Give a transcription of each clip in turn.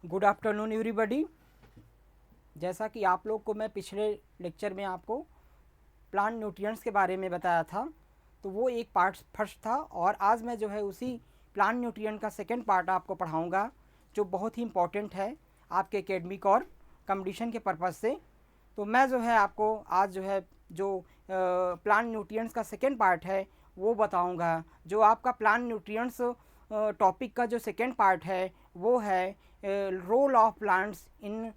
Good afternoon everybody. जैसा कि आप लोग को मैं पिछले लेक्चर में आपको प्लांट न्यूट्रिएंट्स के बारे में बताया था, तो वो एक पार्ट फर्स्ट था और आज मैं जो है उसी प्लांट न्यूट्रिएंट का सेकंड पार्ट आपको पढ़ाऊंगा, जो बहुत ही इम्पॉर्टेंट है आपके एकेडमिक और कंपटीशन के पर्पज़ से। तो मैं जो है आपको आज जो है जो प्लांट न्यूट्रिएंट्स का सेकंड पार्ट है वो बताऊंगा। जो आपका प्लांट न्यूट्रिएंट्स टॉपिक का जो सेकंड पार्ट है वो है role of plants in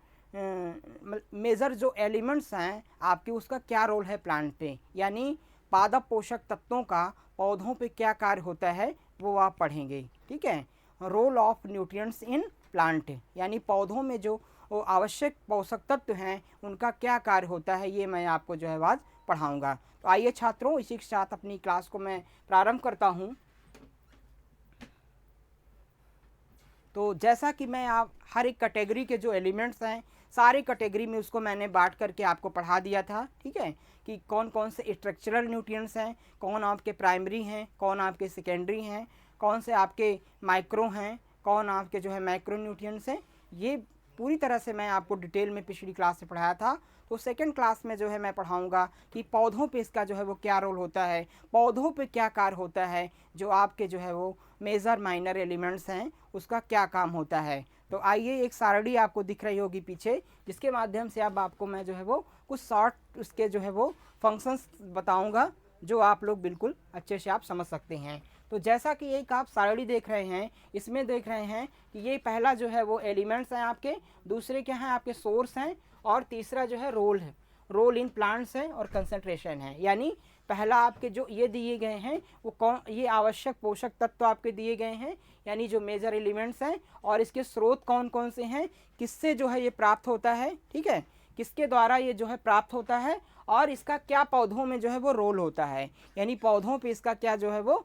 major जो एलिमेंट्स हैं आपके, उसका क्या रोल है प्लांट पे, यानी पादप पोषक तत्वों का पौधों पे क्या कार्य होता है वो आप पढ़ेंगे। ठीक है, role of nutrients in plant, यानी पौधों में जो आवश्यक पोषक तत्व हैं उनका क्या कार्य होता है, ये मैं आपको जो है आज पढ़ाऊँगा। तो आइए छात्रों, इसी के साथ अपनी क्लास को मैं प्रारंभ करता हूँ। तो जैसा कि मैं आप हर एक कैटेगरी के जो एलिमेंट्स हैं सारे कैटेगरी में उसको मैंने बांट करके आपको पढ़ा दिया था। ठीक है, कि कौन कौन से स्ट्रक्चरल न्यूट्रिएंट्स हैं, कौन आपके प्राइमरी हैं, कौन आपके सेकेंडरी हैं, कौन से आपके माइक्रो हैं, कौन आपके जो है मैक्रो न्यूट्रिएंट्स हैं। ये पूरी तरह से मैं आपको डिटेल में पिछली क्लास से पढ़ाया था। तो सेकंड क्लास में जो है मैं पढ़ाऊंगा कि पौधों पे इसका जो है वो क्या रोल होता है, पौधों पे क्या कार्य होता है, जो आपके जो है वो मेजर माइनर एलिमेंट्स हैं उसका क्या काम होता है। तो आइए, एक सारणी आपको दिख रही होगी पीछे, जिसके माध्यम से अब आपको मैं जो है वो कुछ शॉर्ट उसके जो है वो फंक्शंस बताऊंगा, जो आप लोग बिल्कुल अच्छे से आप समझ सकते हैं। तो जैसा कि एक आप सारणी देख रहे हैं, इसमें देख रहे हैं कि ये पहला जो है वो एलिमेंट्स हैं आपके, दूसरे क्या हैं आपके सोर्स हैं, और तीसरा जो है रोल है, रोल इन प्लांट्स है और कंसंट्रेशन है। यानी पहला आपके जो ये दिए गए हैं वो कौन, ये आवश्यक पोषक तत्व आपके दिए गए हैं, यानी जो मेजर एलिमेंट्स हैं, और इसके स्रोत कौन कौन से हैं, किससे जो है ये प्राप्त होता है, ठीक है, किसके द्वारा ये जो है प्राप्त होता है, और इसका क्या पौधों में जो है वो रोल होता है, यानी पौधों पे इसका क्या जो है वो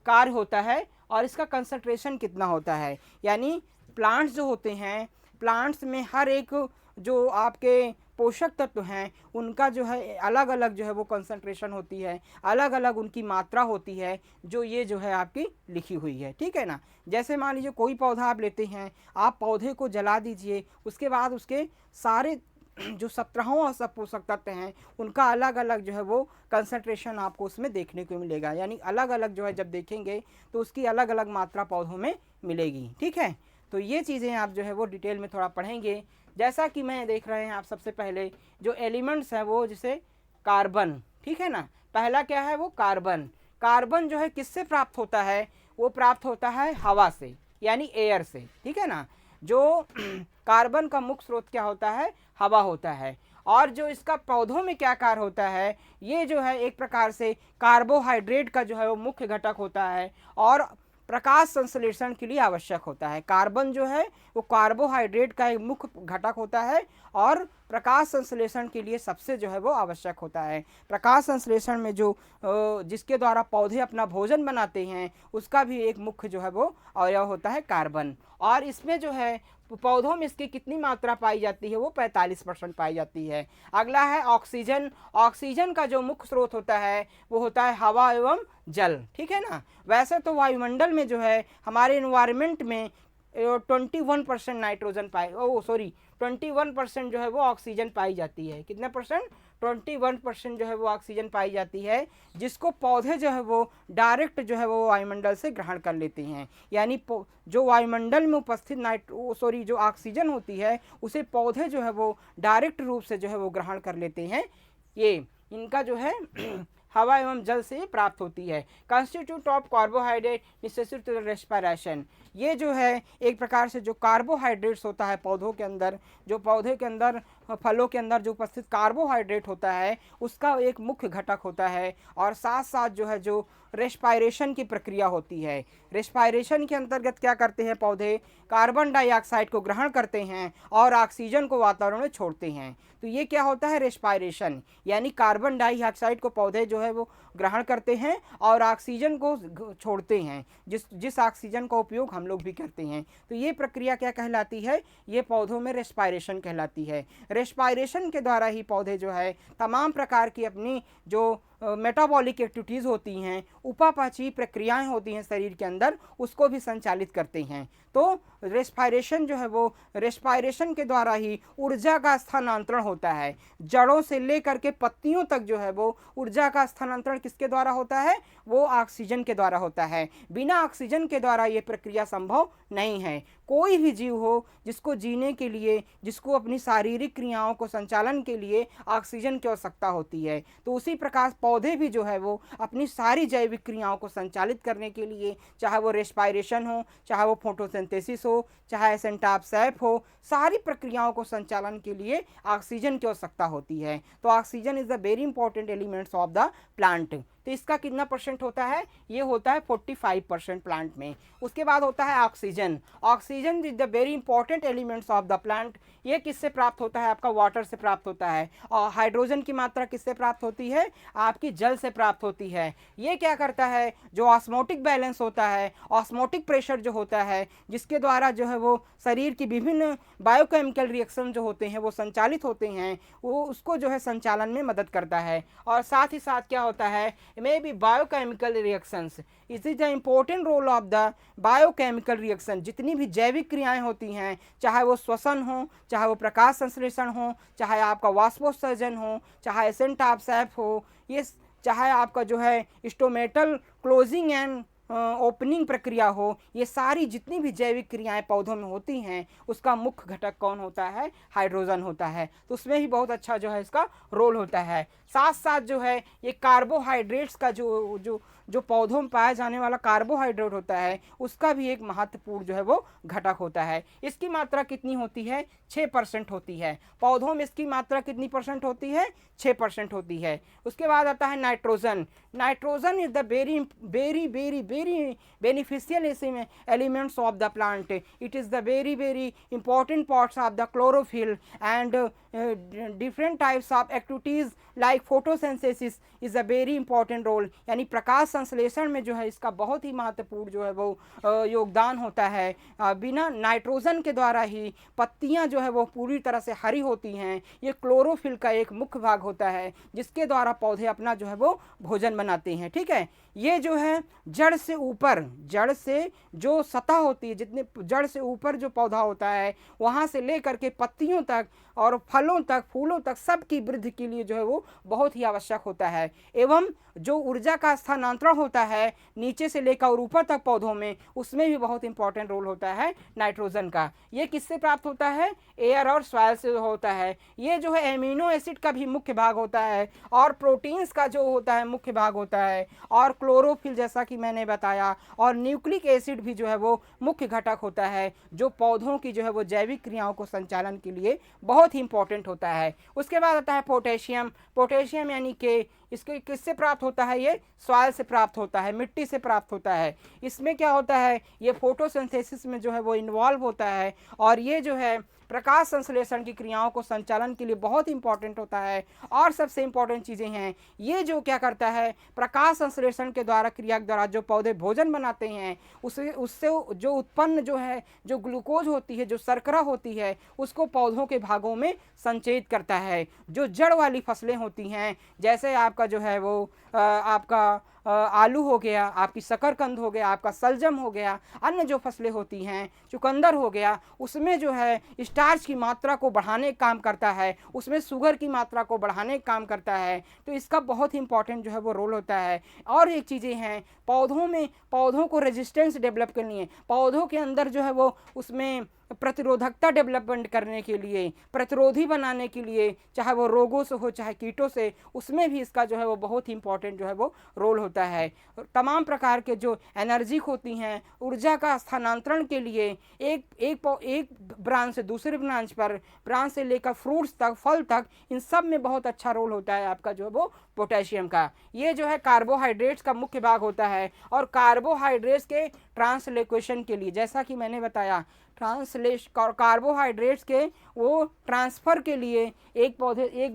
कार्य होता है, और इसका कंसंट्रेशन कितना होता है। यानी प्लांट्स जो होते हैं, प्लांट्स में हर एक जो आपके पोषक तत्व हैं उनका जो है अलग अलग जो है वो कंसंट्रेशन होती है, अलग अलग उनकी मात्रा होती है, जो ये जो है आपकी लिखी हुई है। ठीक है ना, जैसे मान लीजिए कोई पौधा आप लेते हैं, आप पौधे को जला दीजिए, उसके बाद उसके सारे जो 17 सब पोषक तत्व हैं उनका अलग अलग जो है वो कंसंट्रेशन आपको उसमें देखने को मिलेगा, यानी अलग अलग जो है जब देखेंगे तो उसकी अलग अलग मात्रा पौधों में मिलेगी। ठीक है, तो ये चीज़ें आप जो है वो डिटेल में थोड़ा पढ़ेंगे। जैसा कि मैं देख रहे हैं आप सबसे पहले जो एलिमेंट्स हैं वो जैसे कार्बन, ठीक है ना, पहला क्या है वो कार्बन। कार्बन जो है किससे प्राप्त होता है, वो प्राप्त होता है हवा से, यानी एयर से। ठीक है ना, जो कार्बन का मुख्य स्रोत क्या होता है, हवा होता है। और जो इसका पौधों में क्या कार्य होता है, ये जो है एक प्रकार से कार्बोहाइड्रेट का जो है वो मुख्य घटक होता है, और प्रकाश संश्लेषण के लिए आवश्यक होता है। कार्बन जो है वो कार्बोहाइड्रेट का एक मुख्य घटक होता है, और प्रकाश संश्लेषण के लिए सबसे जो है वो आवश्यक होता है। प्रकाश संश्लेषण में जो जिसके द्वारा पौधे अपना भोजन बनाते हैं उसका भी एक मुख्य जो है वो अवयव होता है कार्बन। और इसमें जो है पौधों में इसकी कितनी मात्रा पाई जाती है, वो 45% पाई जाती है। अगला है ऑक्सीजन। ऑक्सीजन का जो मुख्य स्रोत होता है वो होता है हवा एवं जल। ठीक है ना, वैसे तो वायुमंडल में जो है हमारे इन्वायरमेंट में 21% नाइट्रोजन 21% जो है वो ऑक्सीजन पाई जाती है। कितना परसेंट, 21% जो है वो ऑक्सीजन पाई जाती है, जिसको पौधे जो है वो डायरेक्ट जो है वो वायुमंडल से ग्रहण कर लेते हैं। यानी जो वायुमंडल में उपस्थित जो ऑक्सीजन होती है उसे पौधे जो है वो डायरेक्ट रूप से जो है वो ग्रहण कर लेते हैं। ये इनका जो है हवा एवं जल से प्राप्त होती है। Constitute of carbohydrate necessary to respiration, ये जो है एक प्रकार से जो कार्बोहाइड्रेट्स होता है पौधों के अंदर, जो पौधे के अंदर फलों के अंदर जो उपस्थित कार्बोहाइड्रेट होता है उसका एक मुख्य घटक होता है। और साथ साथ जो है जो रेस्पायरेशन की प्रक्रिया होती है, रेस्पायरेशन के अंतर्गत क्या करते हैं पौधे, कार्बन डाइऑक्साइड को ग्रहण करते हैं और ऑक्सीजन को वातावरण में छोड़ते हैं। तो ये क्या होता है रेस्पायरेशन, यानी कार्बन डाइऑक्साइड को पौधे जो है वो ग्रहण करते हैं और ऑक्सीजन को छोड़ते हैं, जिस ऑक्सीजन का उपयोग हम लोग भी करते हैं। तो ये प्रक्रिया क्या कहलाती है, ये पौधों में रेस्पायरेशन कहलाती है। रेस्पायरेशन के द्वारा ही पौधे जो है तमाम प्रकार की अपनी जो मेटाबॉलिक एक्टिविटीज़ होती हैं, उपापचयी प्रक्रियाएं होती हैं शरीर के अंदर, उसको भी संचालित करते हैं। तो रेस्पायरेशन जो है वो रेस्पायरेशन के द्वारा ही ऊर्जा का स्थानांतरण होता है। जड़ों से लेकर के पत्तियों तक जो है वो ऊर्जा का स्थानांतरण किसके द्वारा होता है? वो ऑक्सीजन के द्वारा होता है। बिना ऑक्सीजन के द्वारा ये प्रक्रिया संभव नहीं है। कोई भी जीव हो जिसको जीने के लिए, जिसको अपनी शारीरिक क्रियाओं को संचालन के लिए ऑक्सीजन की आवश्यकता होती है, तो उसी प्रकार पौधे भी जो है वो अपनी सारी जैविक क्रियाओं को संचालित करने के लिए, चाहे वो रेस्पायरेशन हो, चाहे वो फोटोसिंथेसिस हो, चाहे सेंटापसैप हो, सारी प्रक्रियाओं को संचालन के लिए ऑक्सीजन की आवश्यकता होती है। तो oxygen is the very important elements of the plant. तो इसका कितना परसेंट होता है? ये होता है 45% प्लांट में। उसके बाद होता है oxygen. Oxygen is the very important elements of the plant. ये किससे प्राप्त होता है? आपका वाटर से प्राप्त होता है। और हाइड्रोजन की मात्रा किससे प्राप्त होती है? आपकी जल से प्राप्त होती है। ये क्या करता है? जो ऑस्मोटिक बैलेंस होता है, ऑस्मोटिक प्रेशर जो होता है, जिसके द्वारा जो है वो शरीर की विभिन्न बायोकेमिकल रिएक्शन जो होते हैं वो संचालित होते हैं, वो उसको जो है संचालन में मदद करता है। और साथ ही साथ क्या होता है? May be biochemical reactions. It is the important role of the biochemical reaction. जितनी भी जैविक क्रियाएं होती हैं, चाहे वो श्वसन हो, चाहे वो प्रकाश संश्लेषण हो, चाहे आपका वाष्पोत्सर्जन हो, चाहे सेंटापसैप हो, ये चाहे आपका जो है स्टोमेटल क्लोजिंग एंड ओपनिंग प्रक्रिया हो, ये सारी जितनी भी जैविक क्रियाएं पौधों में होती हैं, उसका मुख्य घटक कौन होता है? हाइड्रोजन होता है। तो उसमें ही बहुत अच्छा जो है इसका रोल होता है। साथ साथ जो है ये कार्बोहाइड्रेट्स का जो पौधों में पाया जाने वाला कार्बोहाइड्रेट होता है, उसका भी एक महत्वपूर्ण जो है वो घटक होता है। इसकी मात्रा कितनी होती है? 6% होती है। पौधों में इसकी मात्रा कितनी परसेंट होती है? 6% होती है। उसके बाद आता है nitrogen. Nitrogen is the very very very very beneficial elements of the plant. It is the very very important parts of the chlorophyll and different types of activities like photosynthesis is a very important role. यानी प्रकाश संश्लेषण में जो है इसका बहुत ही महत्वपूर्ण जो है वो योगदान होता है। बिना नाइट्रोजन के द्वारा ही पत्तियां जो है वो पूरी तरह से हरी होती हैं। ये क्लोरोफिल का एक मुख्य भाग होता है, जिसके द्वारा पौधे अपना जो है वो भोजन बनाते हैं। ठीक है, ये जो है जड़ से ऊपर, जड़ से जो सतह होती है, जितने जड़ से ऊपर जो पौधा होता है, वहाँ से लेकर के पत्तियों तक और फलों तक, फूलों तक, सबकी वृद्धि के लिए जो है वो बहुत ही आवश्यक होता है। एवं जो ऊर्जा का स्थानांतरण होता है नीचे से लेकर और ऊपर तक पौधों में, उसमें भी बहुत इंपॉर्टेंट रोल होता है नाइट्रोजन का। ये किससे प्राप्त होता है? एयर और सॉइल से होता है। ये जो है एमिनो एसिड का भी मुख्य भाग होता है, और प्रोटीन्स का जो होता है मुख्य भाग होता है, और क्लोरोफिल जैसा कि मैंने बताया, और न्यूक्लिक एसिड भी जो है वो मुख्य घटक होता है, जो पौधों की जो है वो जैविक क्रियाओं को संचालन के लिए बहुत ही इंपॉर्टेंट होता है। उसके बाद आता है पोटेशियम। पोटेशियम यानी कि इसके किससे प्राप्त होता है? ये सॉइल से प्राप्त होता है, मिट्टी से प्राप्त होता है। इसमें क्या होता है? ये फोटोसिंथेसिस में जो है वो इन्वॉल्व होता है, और ये जो है प्रकाश संश्लेषण की क्रियाओं को संचालन के लिए बहुत इंपॉर्टेंट होता है। और सबसे इंपॉर्टेंट चीज़ें हैं, ये जो क्या करता है, प्रकाश संश्लेषण के द्वारा, क्रिया के द्वारा जो पौधे भोजन बनाते हैं, उससे जो उत्पन्न जो है, जो ग्लूकोज होती है, जो शर्करा होती है, उसको पौधों के भागों में संचयित करता है। जो जड़ वाली फसलें होती हैं, जैसे आपका जो है वो आपका आलू हो गया, आपकी शकरकंद हो गया, आपका सलजम हो गया, अन्य जो फसलें होती हैं, चुकंदर हो गया, उसमें जो है स्टार्च की मात्रा को बढ़ाने का काम करता है, उसमें शुगर की मात्रा को बढ़ाने का काम करता है। तो इसका बहुत ही इंपॉर्टेंट जो है वो रोल होता है। और एक चीज़ें हैं, पौधों में, पौधों को रेजिस्टेंस डेवलप करनी है, पौधों के अंदर जो है वो उसमें प्रतिरोधकता डेवलपमेंट करने के लिए, प्रतिरोधी बनाने के लिए, चाहे वो रोगों से हो चाहे कीटों से, उसमें भी इसका जो है वो बहुत ही इंपॉर्टेंट जो है वो रोल होता है। तमाम प्रकार के जो एनर्जी होती हैं, ऊर्जा का स्थानांतरण के लिए एक ब्रांच से दूसरे ब्रांच से लेकर फ्रूट्स तक, फल तक, इन सब में बहुत अच्छा रोल होता है आपका जो है वो पोटेशियम का। ये जो है कार्बोहाइड्रेट्स का मुख्य भाग होता है, और कार्बोहाइड्रेट्स के ट्रांसलोकेशन के लिए, जैसा कि मैंने बताया ट्रांसलेशन कार्बोहाइड्रेट्स के वो ट्रांसफ़र के लिए एक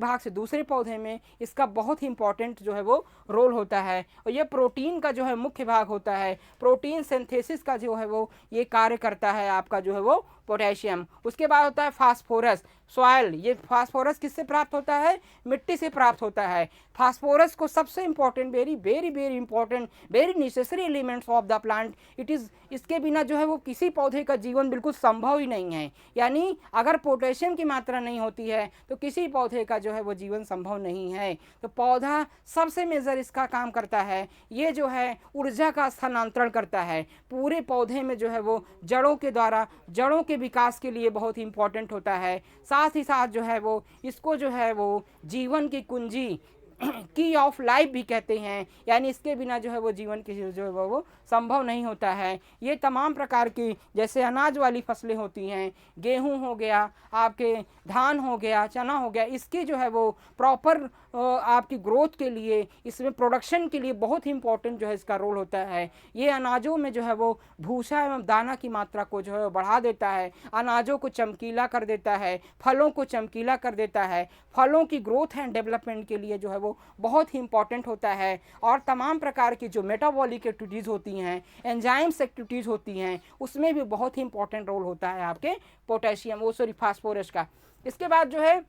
भाग से दूसरे पौधे में इसका बहुत ही इंपॉर्टेंट जो है वो रोल होता है। और ये प्रोटीन का जो है मुख्य भाग होता है, प्रोटीन सिंथेसिस का जो है वो ये कार्य करता है आपका जो है वो पोटेशियम। उसके बाद होता है फास्फोरस, सॉइल। ये फास्फोरस किससे प्राप्त होता है? मिट्टी से प्राप्त होता है। फास्फोरस को सबसे important, very very very important, very necessary elements of the plant it is. इसके बिना जो है वो किसी पौधे का जीवन बिल्कुल संभव ही नहीं है। यानी अगर पोटेशियम की मात्रा नहीं होती है तो किसी पौधे का जो है वो जीवन संभव नहीं है। तो पौधा सबसे मेजर इसका काम करता है, ये जो है ऊर्जा का स्थानांतरण करता है पूरे पौधे में, जो है वो जड़ों के द्वारा, जड़ों के विकास के लिए बहुत ही इंपॉर्टेंट होता है। साथ ही साथ जो है वो इसको जो है वो जीवन की कुंजी की ऑफ लाइफ भी कहते हैं। यानी इसके बिना जो है वो जीवन की जो है वो संभव नहीं होता है। ये तमाम प्रकार की जैसे अनाज वाली फसलें होती हैं, गेहूं हो गया, आपके धान हो गया, चना हो गया, इसकी जो है वो प्रॉपर आपकी ग्रोथ के लिए, इसमें प्रोडक्शन के लिए बहुत ही इंपॉर्टेंट जो है इसका रोल होता है। ये अनाजों में जो है वो भूसा एवं दाना की मात्रा को जो है बढ़ा देता है, अनाजों को चमकीला कर देता है, फलों को चमकीला कर देता है, फलों की ग्रोथ एंड डेवलपमेंट के लिए जो है वो बहुत ही इंपॉर्टेंट होता है। और तमाम प्रकार की जो मेटाबॉलिक एक्टिविटीज़ होती हैं, एंजाइम्स एक्टिविटीज़ होती हैं, उसमें भी बहुत ही इंपॉर्टेंट रोल होता है आपके पोटेशियम फास्फोरस का। इसके बाद जो है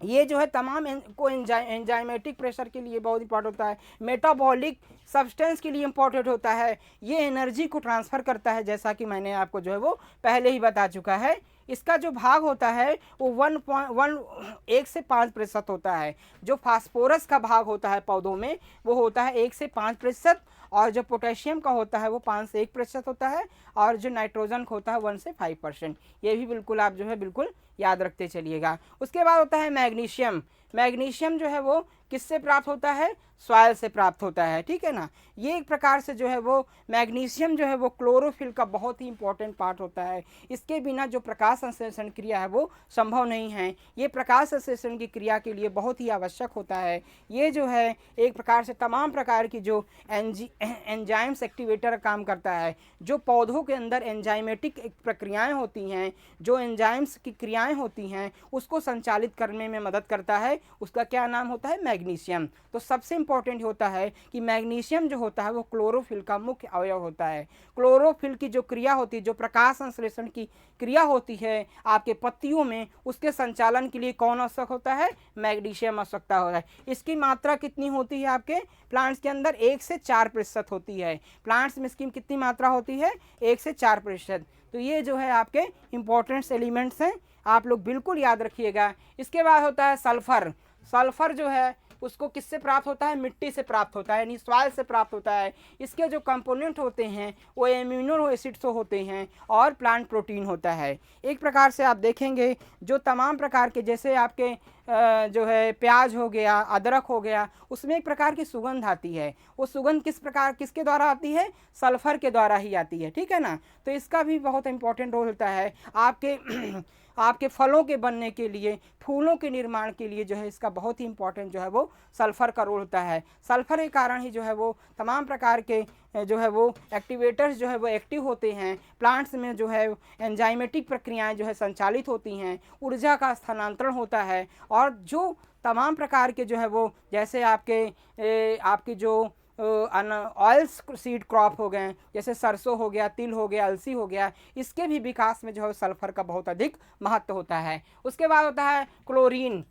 ये जो है तमाम को एंजाइमेटिक प्रेशर के लिए बहुत इंपॉर्टेंट होता है, मेटाबॉलिक सब्सटेंस के लिए इंपॉर्टेंट होता है, ये एनर्जी को ट्रांसफ़र करता है, जैसा कि मैंने आपको जो है वो पहले ही बता चुका है। इसका जो भाग होता है वो 1 से 5% होता है। जो फास्फोरस का भाग होता है पौधों में वो होता है 1 से 5%, और जो पोटेशियम का होता है वो 5 से 1% होता है, और जो नाइट्रोजन का होता है 1 से 5%। ये भी बिल्कुल आप जो है बिल्कुल याद रखते चलिएगा। उसके बाद होता है मैग्नीशियम। मैग्नीशियम जो है वो किससे प्राप्त होता है? सॉइल से प्राप्त होता है, ठीक है ना। ये एक प्रकार से जो है वो मैग्नीशियम जो है वो क्लोरोफिल का बहुत ही इंपॉर्टेंट पार्ट होता है। इसके बिना जो प्रकाश संश्लेषण क्रिया है वो संभव नहीं है। ये प्रकाश संश्लेषण की क्रिया के लिए बहुत ही आवश्यक होता है। ये जो है एक प्रकार से तमाम प्रकार की जो एंजाइम्स एक्टिवेटर काम करता है, जो पौधों के अंदर एंजाइमेटिक प्रक्रियाएँ होती हैं, जो एंजाइम्स की क्रियाएँ होती हैं, उसको संचालित करने में मदद करता है। उसका क्या नाम होता है? मैग्नीशियम। तो सबसे इंपॉर्टेंट होता है कि मैग्नीशियम जो होता है वो क्लोरोफिल का मुख्य अवयव होता है। क्लोरोफिल की जो क्रिया होती है, जो प्रकाश संश्लेषण की क्रिया होती है आपके पत्तियों में, उसके संचालन के लिए कौन आवश्यक होता है? मैग्नीशियम आवश्यकता होता है। इसकी मात्रा कितनी होती है आपके प्लांट्स के अंदर? 1 से 4% होती है। प्लांट्स में इसकी कितनी मात्रा होती है? 1 से 4%। तो ये जो है आपके इंपॉर्टेंट एलिमेंट्स हैं, आप लोग बिल्कुल याद रखिएगा। इसके बाद होता है सल्फर। सल्फर जो है उसको किससे प्राप्त होता है? मिट्टी से प्राप्त होता है, यानी सॉइल से प्राप्त होता है। इसके जो कंपोनेंट होते हैं वो एमिनो एसिड्स होते हैं और प्लांट प्रोटीन होता है। एक प्रकार से आप देखेंगे जो तमाम प्रकार के, जैसे आपके जो है प्याज हो गया, अदरक हो गया, उसमें एक प्रकार की सुगंध आती है। वो सुगंध किसके द्वारा आती है? सल्फर के द्वारा ही आती है, ठीक है ना। तो इसका भी बहुत इंपॉर्टेंट रोल होता है आपके फलों के बनने के लिए, फूलों के निर्माण के लिए जो है इसका बहुत ही इंपॉर्टेंट जो है वो सल्फ़र का रोल होता है। सल्फ़र के कारण ही जो है वो तमाम प्रकार के जो है वो एक्टिवेटर्स जो है वो एक्टिव होते हैं। प्लांट्स में जो है एंजाइमेटिक प्रक्रियाएं जो है संचालित होती हैं, ऊर्जा का स्थानांतरण होता है, और जो तमाम प्रकार के जो है वो जैसे आपके जो ऑयल्स सीड क्रॉप हो गए, जैसे सरसों हो गया, तिल हो गया, अलसी हो गया, इसके भी विकास में जो है सल्फर का बहुत अधिक महत्व होता है। उसके बाद होता है क्लोरीन।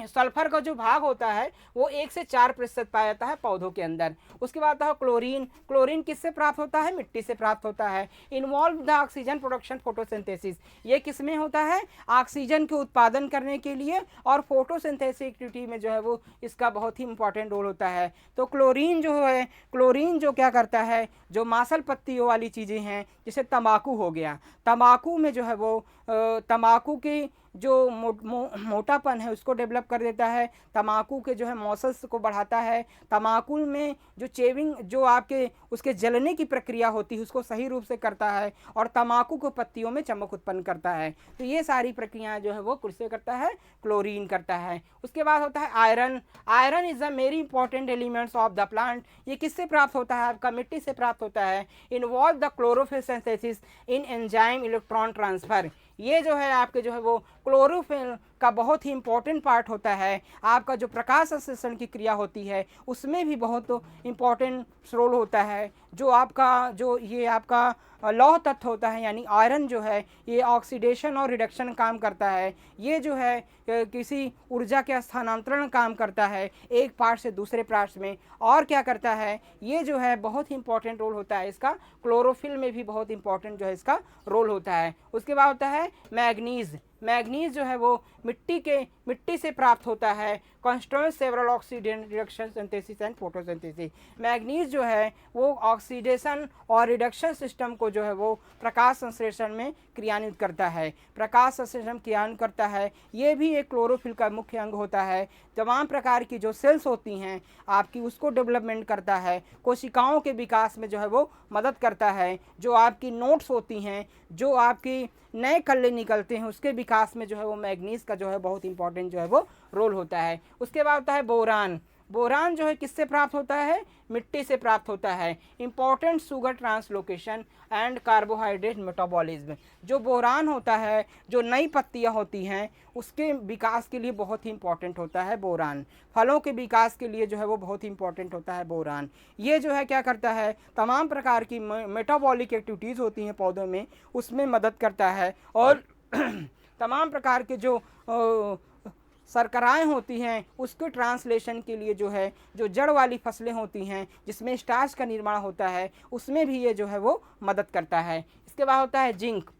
सल्फर का जो भाग होता है वो 1 से 4% पाया जाता है पौधों के अंदर। उसके बाद आता है क्लोरीन। क्लोरीन किससे प्राप्त होता है? मिट्टी से प्राप्त होता है। Involve the oxygen production photosynthesis. ये किस में होता है? ऑक्सीजन के उत्पादन करने के लिए और फोटोसिंथेसिस एक्टिविटी में जो है वो इसका बहुत ही इंपॉर्टेंट रोल होता है। तो क्लोरीन जो क्या करता है, जो मांसल पत्तियों वाली चीज़ें हैं, जैसे तंबाकू हो गया, तंबाकू में जो है वो तंबाकू की जो मोटापन है उसको डेवलप कर देता है, तम्बाकू के जो है मॉसल्स को बढ़ाता है, तम्बाकू में जो चेविंग जो आपके उसके जलने की प्रक्रिया होती है उसको सही रूप से करता है, और तम्बाकू को पत्तियों में चमक उत्पन्न करता है। तो ये सारी प्रक्रियाएं जो है वो किससे करता है, क्लोरीन करता है। उसके बाद होता है iron. Iron is the very important elements of the plant. ये किससे प्राप्त होता है, आपका मिट्टी से प्राप्त होता है। Involve the chlorophyll synthesis in enzyme electron transfer. ये जो है आपके जो है वो क्लोरोफिल का बहुत ही इंपॉर्टेंट पार्ट होता है। आपका जो प्रकाश संश्लेषण की क्रिया होती है उसमें भी बहुत इंपॉर्टेंट रोल होता है। जो आपका जो ये आपका लौह तत्व होता है यानी आयरन जो है ये ऑक्सीडेशन और रिडक्शन काम करता है। ये जो है किसी ऊर्जा के स्थानांतरण काम करता है एक पार्ट से दूसरे पार्ट में। और क्या करता है, ये जो है बहुत ही इंपॉर्टेंट रोल होता है इसका, क्लोरोफिल में भी बहुत इंपॉर्टेंट जो है इसका रोल होता है। उसके बाद होता है मैग्नीज। मैग्नीज जो है वो मिट्टी से प्राप्त होता है। Constituent several oxidation reduction synthesis and photosynthesis. Manganese जो है वो ऑक्सीडेशन और रिडक्शन सिस्टम को जो है वो प्रकाश संश्लेषण में क्रियान्वित करता है। प्रकाश संश्लेषण क्रियान्वित करता है, ये भी एक क्लोरोफिल का मुख्य अंग होता है। तमाम प्रकार की जो सेल्स होती हैं आपकी उसको डेवलपमेंट करता है, कोशिकाओं के विकास में जो है वो मदद करता है। जो आपकी नोट्स होती हैं, जो आपकी नए कल्ले निकलते हैं उसके विकास में जो है वो मैग्नीज का जो है बहुत इंपॉर्टेंट जो है वो रोल होता है। उसके बाद होता है बोरान। बोरान जो है किससे प्राप्त होता है, मिट्टी से प्राप्त होता है। Important sugar translocation and carbohydrate metabolism. जो बोरान होता है, जो नई पत्तियां होती हैं उसके विकास के लिए बहुत ही इंपॉर्टेंट होता है बोरान। फलों के विकास के लिए जो है वो बहुत ही इंपॉर्टेंट होता है बोरान। ये जो है क्या करता है, तमाम प्रकार की मेटाबॉलिक एक्टिविटीज़ होती हैं पौधों में उसमें मदद करता है। और तमाम प्रकार के जो शर्कराएँ होती हैं उसके ट्रांसलेशन के लिए जो है जो जड़ वाली फसलें होती हैं जिसमें स्टार्च का निर्माण होता है उसमें भी ये जो है वो मदद करता है। इसके बाद होता है जिंक।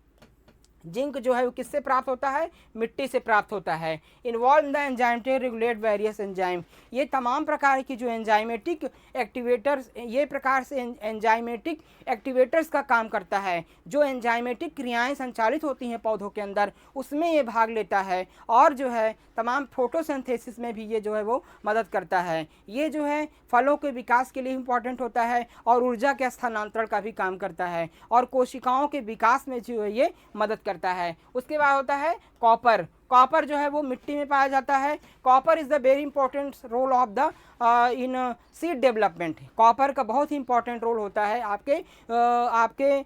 जिंक जो है वो किससे प्राप्त होता है, मिट्टी से प्राप्त होता है। Involve the enzyme to regulate various enzyme. ये तमाम प्रकार की जो एंजाइमेटिक एक्टिवेटर्स, ये प्रकार से एंजाइमेटिक एक्टिवेटर्स का काम करता है। जो एंजाइमेटिक क्रियाएं संचालित होती हैं पौधों के अंदर उसमें ये भाग लेता है, और जो है तमाम फोटोसिंथेसिस में भी ये जो है वो मदद करता है। ये जो है फलों के विकास के लिए इम्पॉर्टेंट होता है और ऊर्जा के स्थानांतरण का भी काम करता है, और कोशिकाओं के विकास में जो है ये मदद करता है। उसके बाद होता है कॉपर। कॉपर जो है वो मिट्टी में पाया जाता है। Copper is the very important role of the in seed development. Copper का बहुत ही इंपॉर्टेंट रोल होता है आपके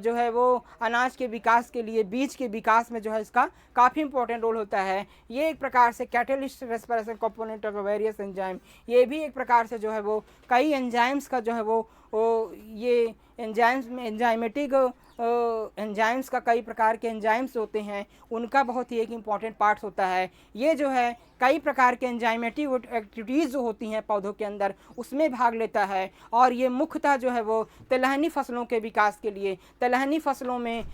जो है वो अनाज के विकास के लिए, बीज के विकास में जो है इसका काफ़ी इंपॉर्टेंट रोल होता है। ये एक प्रकार से catalyst respiration component of various enzyme. ये भी एक प्रकार से जो है वो कई एंजाइम्स का जो है वो ये एंजाइम्स में एंजाइमेटिक एंजाइम्स का कई प्रकार के एंजाइम्स होते हैं उनका बहुत ही एक इम्पॉर्टेंट पार्ट होता है। ये जो है कई प्रकार के एंजाइमेटिक एक्टिविटीज़ जो होती हैं पौधों के अंदर उसमें भाग लेता है, और ये मुख्यतः जो है वो तिलहनी फसलों के विकास के लिए, तिलहनी फसलों में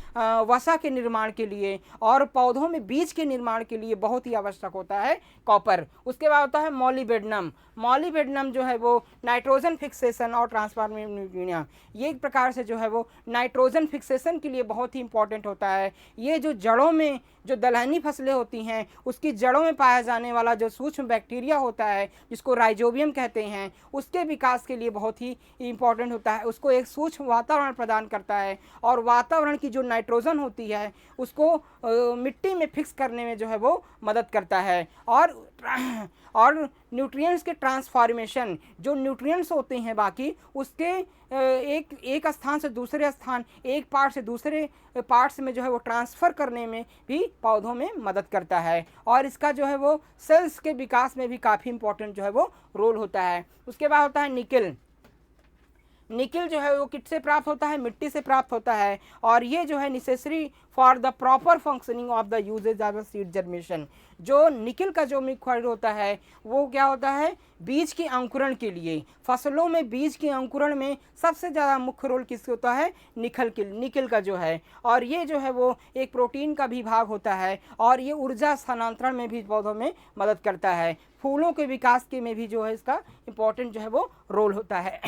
वसा के निर्माण के लिए और पौधों में बीज के निर्माण के लिए बहुत ही आवश्यक होता है कॉपर। उसके बाद होता है मॉलिबेडनम। मॉलिबेडनम जो है वो नाइट्रोजन फिक्सेशन और ट्रांसफॉर्मेशन, ये एक प्रकार से जो है वो नाइट्रोजन फिक्सेशन के लिए बहुत ही इंपॉर्टेंट होता है। ये जो जड़ों में जो दलहनी फसलें होती हैं उसकी जड़ों में पाया जाने वाला जो सूक्ष्म बैक्टीरिया होता है जिसको राइजोबियम कहते हैं उसके विकास के लिए बहुत ही इंपॉर्टेंट होता है। उसको एक सूक्ष्म वातावरण प्रदान करता है, और वातावरण की जो नाइट्रोजन होती है उसको मिट्टी में फिक्स करने में जो है वो मदद करता है। और न्यूट्रिएंट्स के ट्रांसफॉर्मेशन, जो न्यूट्रिएंट्स होते हैं बाकी उसके एक स्थान से दूसरे स्थान, एक पार्ट से दूसरे पार्ट्स में जो है वो ट्रांसफ़र करने में भी पौधों में मदद करता है, और इसका जो है वो सेल्स के विकास में भी काफ़ी इंपॉर्टेंट जो है वो रोल होता है। उसके बाद होता है निकिल। निकिल जो है वो किससे प्राप्त होता है, मिट्टी से प्राप्त होता है, और ये जो है necessary for the proper functioning of the usages of the seed germination. जो निकिल का जो मुख्य होता है वो क्या होता है, बीज के अंकुरण के लिए। फसलों में बीज के अंकुरण में सबसे ज़्यादा मुख्य रोल किसका होता है, निकिल का जो है, और ये जो है वो एक प्रोटीन का भी भाग होता है, और ये ऊर्जा स्थानांतरण में भी पौधों में मदद करता है। फूलों के विकास के में भी जो है इसका इम्पोर्टेंट जो है वो रोल होता है।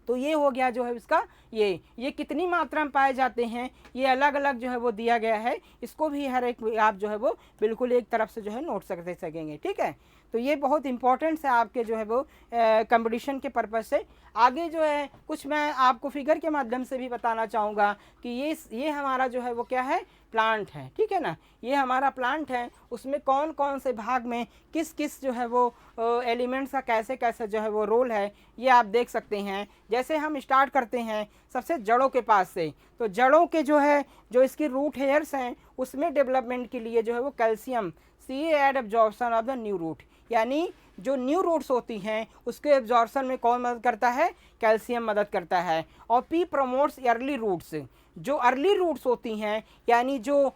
तो ये हो गया जो है इसका ये कितनी मात्रा में पाए जाते हैं, ये अलग अलग जो है वो दिया गया है। इसको भी हर एक आप जो है वो बिल्कुल एक तरफ से जो है नोट सकते सकेंगे। ठीक है, तो ये बहुत इंपॉर्टेंट है आपके जो है वो कंपटीशन के पर्पज़ से। आगे जो है कुछ मैं आपको फिगर के माध्यम से भी बताना चाहूँगा कि ये हमारा जो है वो क्या है, प्लांट है। ठीक है ना, ये हमारा प्लांट है, उसमें कौन कौन से भाग में किस किस जो है वो एलिमेंट्स का कैसे कैसे जो है वो रोल है, ये आप देख सकते हैं। जैसे हम स्टार्ट करते हैं सबसे जड़ों के पास से, तो जड़ों के जो है जो इसकी रूट हेयर्स हैं उसमें डेवलपमेंट के लिए जो है वो calcium see aid absorption of the new root, यानी जो न्यू रूट्स होती हैं उसके एब्जॉर्प्शन में कौन मदद करता है, कैल्शियम मदद करता है। और पी प्रमोट्स अर्ली रूट्स, जो अर्ली रूट्स होती हैं यानी जो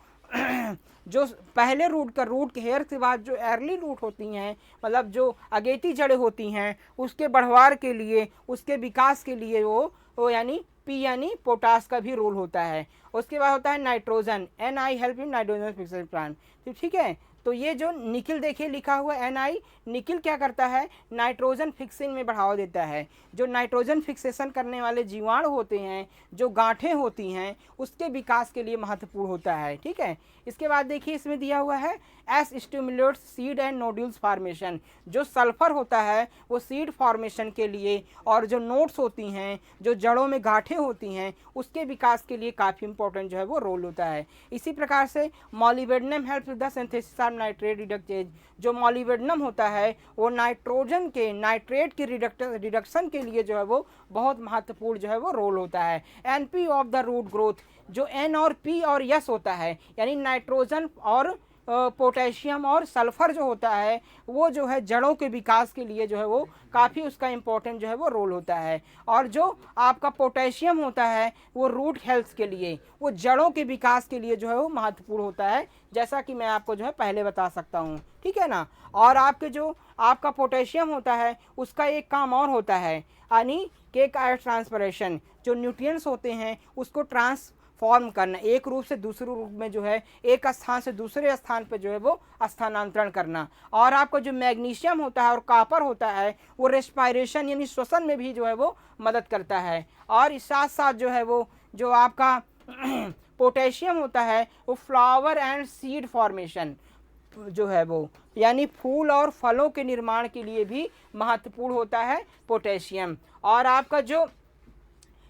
जो पहले रूट का रूट के हेयर के बाद जो अर्ली रूट होती हैं, मतलब जो अगेती जड़ें होती हैं, उसके बढ़वार के लिए, उसके विकास के लिए वो यानी पी यानी पोटास का भी रोल होता है। उसके बाद होता है nitrogen, NI help in nitrogen fixation plant. तो ठीक है, तो ये जो निकिल देखिए लिखा हुआ NI, निकिल क्या करता है, नाइट्रोजन फिक्सिंग में बढ़ावा देता है। जो नाइट्रोजन फिक्सेशन करने वाले जीवाणु होते हैं, जो गांठें होती हैं, उसके विकास के लिए महत्वपूर्ण होता है। ठीक है, इसके बाद देखिए इसमें दिया हुआ है S stimulates seed and nodules formation, जो सल्फर होता है वो सीड फॉर्मेशन के लिए, और जो नोड्स होती हैं, जो जड़ों में गांठें होती हैं, उसके विकास के लिए काफ़ी इंपॉर्टेंट जो है वो रोल होता है। इसी प्रकार से molybdenum help with the synthesis of nitrate reductase, जो मॉलिबेडनम होता है वो नाइट्रोजन के नाइट्रेट के रिडक्शन के लिए जो है वो बहुत महत्वपूर्ण जो है वो रोल होता है। NP of the root growth, जो N और P और S होता है, यानी नाइट्रोजन और पोटेशियम और सल्फर जो होता है वो जो है जड़ों के विकास के लिए जो है वो काफ़ी उसका इम्पोर्टेंट जो है वो रोल होता है। और जो आपका पोटेशियम होता है वो रूट हेल्थ के लिए, वो जड़ों के विकास के लिए जो है वो महत्वपूर्ण होता है, जैसा कि मैं आपको जो है पहले बता सकता हूँ। ठीक है ना, और आपके जो आपका पोटेशियम होता है उसका एक काम और होता है, यानी केक आयर ट्रांसपरेशन, जो न्यूट्रिएंट्स होते हैं उसको फॉर्म करना, एक रूप से दूसरे रूप में जो है एक स्थान से दूसरे स्थान पर जो है वो स्थानांतरण करना। और आपको जो मैग्नीशियम होता है और कॉपर होता है वो रेस्पायरेशन यानी श्वसन में भी जो है वो मदद करता है। और इस साथ साथ जो है वो जो आपका पोटेशियम होता है वो फ्लावर एंड सीड फॉर्मेशन जो है वो, यानी फूल और फलों के निर्माण के लिए भी महत्वपूर्ण होता है पोटेशियम। और आपका जो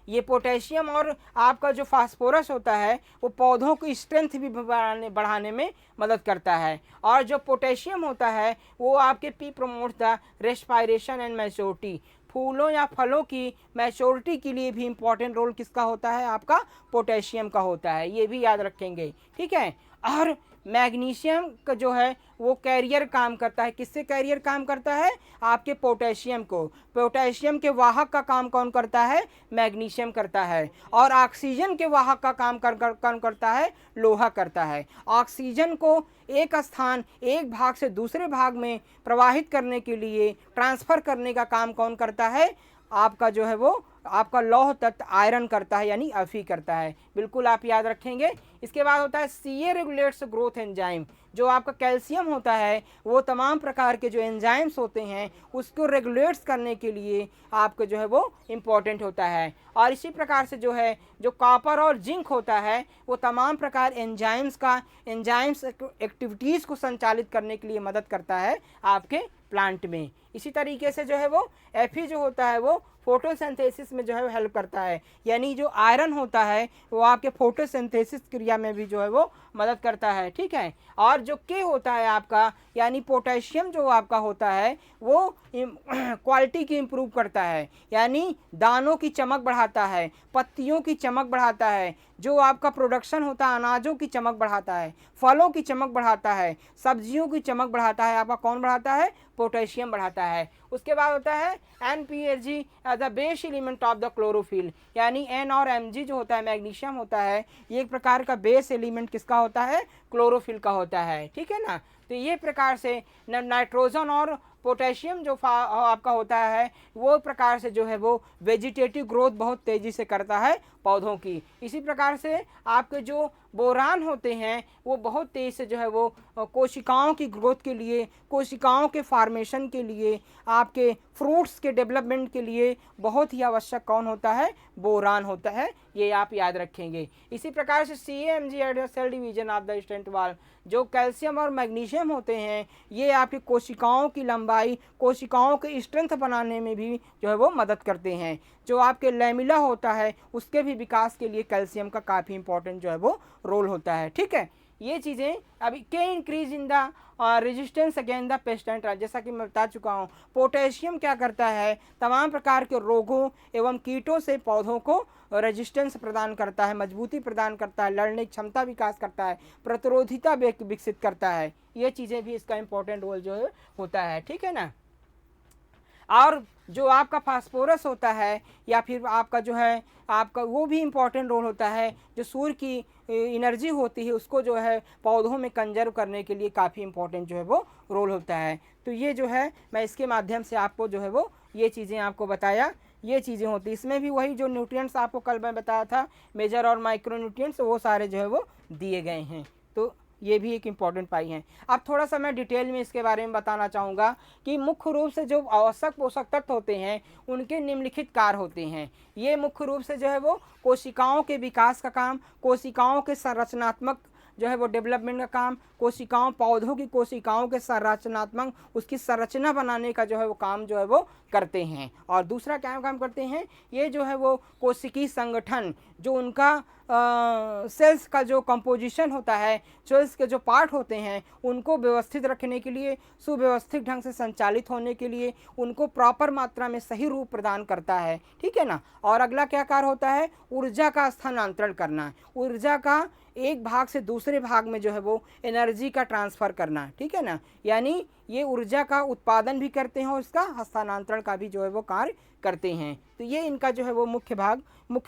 ये पोटेशियम और आपका जो फास्फोरस होता है वो पौधों की स्ट्रेंथ भी बढ़ाने में मदद करता है। और जो पोटेशियम होता है वो आपके P promote the respiration and maturity, फूलों या फलों की मैच्योरिटी के लिए भी इम्पॉर्टेंट रोल किसका होता है, आपका पोटेशियम का होता है, ये भी याद रखेंगे। ठीक है, और मैग्नीशियम का जो है वो कैरियर काम करता है, किससे कैरियर काम करता है, आपके पोटेशियम को। पोटेशियम के वाहक का काम कौन करता है, मैग्नीशियम करता है। और ऑक्सीजन के वाहक का काम कौन करता है, लोहा करता है। ऑक्सीजन को एक स्थान एक भाग से दूसरे भाग में प्रवाहित करने के लिए ट्रांसफ़र करने का काम कौन करता है, आपका जो है वो आपका लौह तत्व आयरन करता है, यानी अफी करता है। बिल्कुल आप याद रखेंगे। इसके बाद होता है CA रेगुलेट्स ग्रोथ एंजाइम, जो आपका कैल्शियम होता है वो तमाम प्रकार के जो एंजाइम्स होते हैं उसको रेगुलेट्स करने के लिए आपको जो है वो इम्पॉर्टेंट होता है। और इसी प्रकार से जो है जो कॉपर और जिंक होता है वो तमाम प्रकार एंजाइम्स एक्टिविटीज़ को संचालित करने के लिए मदद करता है आपके प्लांट में। इसी तरीके से जो है वो Fe जो होता है वो फोटोसिंथेसिस में जो है हेल्प करता है, यानी जो आयरन होता है वो आपके फोटोसिंथेसिस क्रिया में भी जो है वो मदद करता है। ठीक है, और जो K होता है आपका यानी पोटेशियम जो आपका होता है वो क्वालिटी की इम्प्रूव करता है, यानी दानों की चमक बढ़ाता है, पत्तियों की चमक बढ़ाता है, जो आपका प्रोडक्शन होता है अनाजों की चमक बढ़ाता है, फलों की चमक बढ़ाता है, सब्जियों की चमक बढ़ाता है, आपका कौन बढ़ाता है, पोटेशियम बढ़ाता है। उसके बाद होता है NPHG as a base element of the chlorophyll, यानी N और Mg जो होता है मैग्नीशियम होता है, ये एक प्रकार का बेस एलिमेंट किसका होता है, क्लोरोफिल का होता है। ठीक है ना, तो ये प्रकार से नाइट्रोजन और पोटेशियम जो आपका होता है वो प्रकार से जो है वो वेजिटेटिव ग्रोथ बहुत तेज़ी से करता है पौधों की। इसी प्रकार से आपके जो बोरान होते हैं वो बहुत तेज़ से जो है वो कोशिकाओं की ग्रोथ के लिए, कोशिकाओं के फॉर्मेशन के लिए, आपके फ्रूट्स के डेवलपमेंट के लिए बहुत ही आवश्यक कौन होता है, बोरान होता है, ये आप याद रखेंगे। इसी प्रकार से CaMg at the cell division of the stent wall, जो कैल्शियम और मैग्नीशियम होते हैं ये आपकी कोशिकाओं की लंबाई, कोशिकाओं के स्ट्रेंथ बनाने में भी जो है वो मदद करते हैं। जो आपके लैमिला होता है उसके भी विकास के लिए कैल्शियम का काफ़ी इंपॉर्टेंट जो है वो रोल होता है। ठीक है, ये चीज़ें अभी के increase in the resistance against the pest, जैसा कि मैं बता चुका हूँ। पोटेशियम क्या करता है, तमाम प्रकार के रोगों एवं कीटों से पौधों को रेजिस्टेंस प्रदान करता है, मजबूती प्रदान करता है, लड़ने की क्षमता विकास करता है, प्रतिरोधिता विकसित करता है। ये चीज़ें भी इसका इम्पोर्टेंट रोल जो है होता है। ठीक है ना। और जो आपका फास्फोरस होता है या फिर आपका जो है आपका वो भी इम्पॉर्टेंट रोल होता है, जो सूर्य की एनर्जी होती है उसको जो है पौधों में कंजर्व करने के लिए काफ़ी इम्पॉर्टेंट जो है वो रोल होता है। तो ये जो है मैं इसके माध्यम से आपको जो है वो ये चीज़ें आपको बताया, ये चीज़ें होती। इसमें भी वही जो न्यूट्रिएंट्स आपको कल मैं बताया था, मेजर और माइक्रो न्यूट्रिएंट्स, वो सारे जो है वो दिए गए हैं। तो ये भी एक इम्पॉर्टेंट पाई है। अब थोड़ा सा मैं डिटेल में इसके बारे में बताना चाहूँगा कि मुख्य रूप से जो आवश्यक पोषक तत्व होते हैं उनके निम्नलिखित कार्य होते हैं। ये मुख्य रूप से जो है वो कोशिकाओं के विकास का काम, कोशिकाओं के संरचनात्मक जो है वो डेवलपमेंट का काम, कोशिकाओं पौधों की कोशिकाओं के संरचनात्मक उसकी संरचना बनाने का जो है वो काम जो है वो करते हैं। और दूसरा क्या काम करते हैं, ये जो है वो कोशिकीय संगठन, जो उनका सेल्स का जो कंपोजिशन होता है, सेल्स के जो पार्ट होते हैं उनको व्यवस्थित रखने के लिए, सुव्यवस्थित ढंग से संचालित होने के लिए उनको प्रॉपर मात्रा में सही रूप प्रदान करता है। ठीक है ना। और अगला क्या कार्य होता है, ऊर्जा का स्थानांतरण करना, ऊर्जा का एक भाग से दूसरे भाग में जो है वो एनर्जी का ट्रांसफ़र करना। ठीक है ना, यानी ये ऊर्जा का उत्पादन भी करते हैं और इसका हस्तांतरण का भी जो है वो कार्य करते हैं। तो ये इनका जो है वो मुख्य